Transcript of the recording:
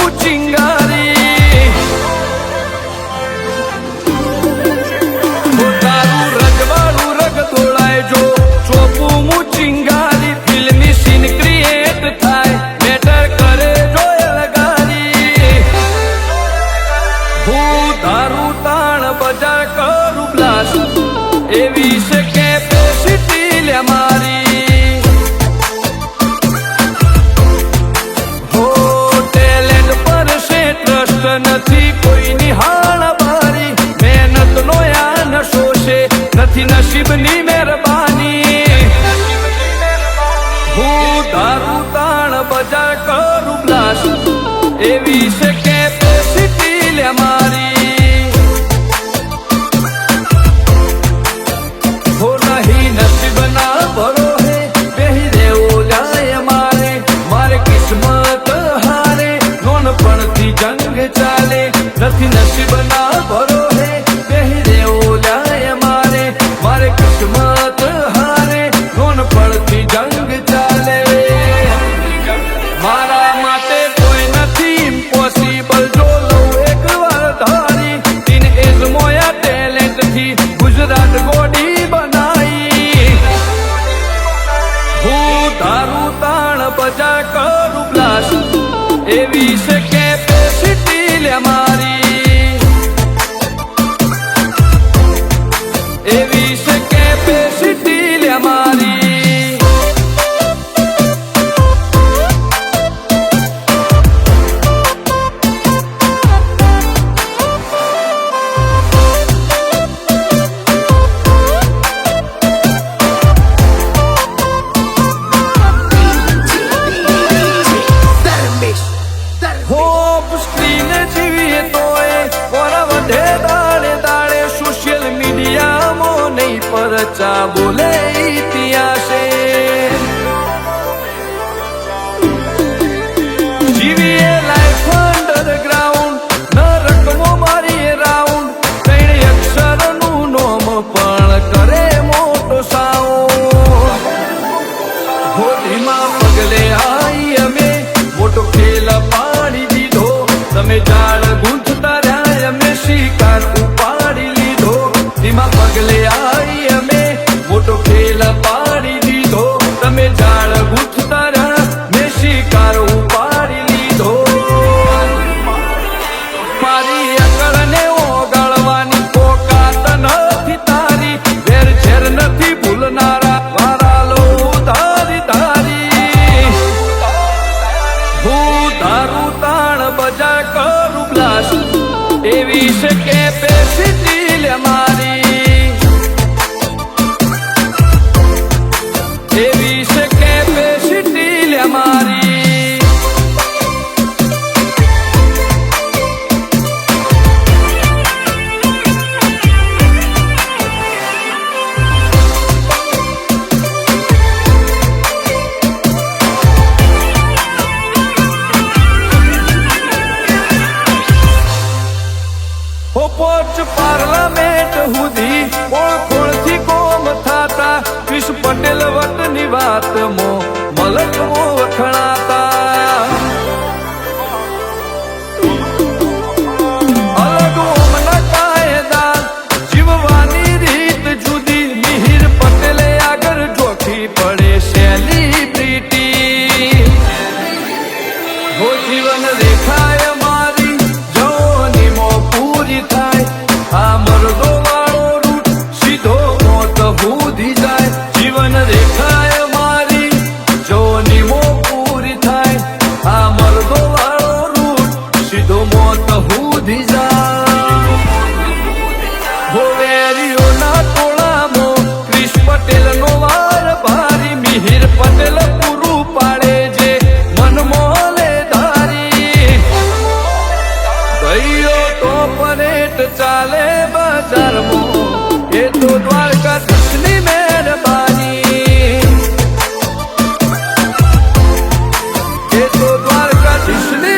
હું ચિંગારી તારું રજવાડું રગ દોડાય જો ચોપું હું ચિંગારી ફિલ્મી સીન ક્રિએટ થાય બેટર કરે જો લગારી હું તારું તાણ બજાર કરું બ્લાસ્ટ એવી છે કેપેસિટી લે મારી હો ટેલેન્ટ પર છે ટ્રસ્ટ નથી કોઈની હાણ બારી મહેનત નો આ નશો છે નથી નસીબની મહેરબાની હું તારું તાણ બજાર કરું બ્લાસ્ટ એવી છે કેપેસિટી લે મારી હો નહીં નસીબ ના ભરો હે બેહી રેવો જાય મારે મારે કિસ્મત હારે નોનપણથી જંગ ચાલે નથી નસીબ ના ભરો હે બેહી રેવો જાય મારે મારે કિસ્મત હારે નોનપણથી જંગ ચાલે મારા માટે કોઈ નથી ઇમ્પોસિબલ જો લઉં એક વાર ધારી ટીન એજ મોયા ટેલેન્ટ થી ગુજરાત ગોડી બનાઈ હું તારું તાણ બજાર કરું બ્લાસ્ટ એવી છે કેપેસિટી લે મારી એવી છે કેપેસિટી લે મારી હો પુષ્ટિન જીવીએ તોય ઓરા વધે દાડે દાડે સોશિયલ મીડિયામાં નહીં પરચા બોલે ઇતિહાસે જીવીએ લાઈફ અંડરગ્રાઉન્ડ ન રકમો મારીએ રાઉન્ડ ત્રણ અક્ષરનું નોમ પણ કરે મોટો સાઉન્ડ હોડીમાં પગલે આઈ અમે મોટો ખેલ પાડી દીધો તમે જાળ ગૂંથતા રહ્યા અમે શિકાર ઉપાડી લીધો ધીમા પગલે આઈ અમે મોટો ખેલ પાડી દીધો તમે જાળ ગૂંથતા રહ્યા મેં શિકાર ઉપાડી લીધો મારી અકળને ઓગાળવાની પોકાત નથી તારી વેર ઝેર નથી ભૂલનારા વારા લો ધારી ધારી હું તારું તાણ બજાર કરું બ્લાસ્ટ એવી છે કેપેસિટી લે મારી એવી છે કેપેસિટી લે મારી પોચ પાર્લામેન્ટ સુધી કોણથી કોમ થાતા ક્રિશ પટેલ વતની વાતમો મલકમો વખણાતા અલગ ઓમના કાયદા જીવવાની રીત જુદી મિહિર પટેલે આગળ જોખી પડે સેલિબ્રિટી હો જીવન રેખાય મારી જવનીમો પૂરી થાય આ મરદો વાળો રૂટ સીધો મોત ભૂધી જાય જીવન રેખાય મારી જવનીમો પૂરી થાય આ મરદો વાળો રૂટ સીધો મોત ભૂધી જાય હોવેરીઓના ટોળામાં ક્રિશ પટેલનો વાર ભારી મિહિર પટેલ પૂરું પાડે જે મન મોલે ધારી ગયો તો પરેટ ચાલે બજારમાં એ તો દ્વારકાધીશની મહેરબાની એ તો દ્વારકાધીશની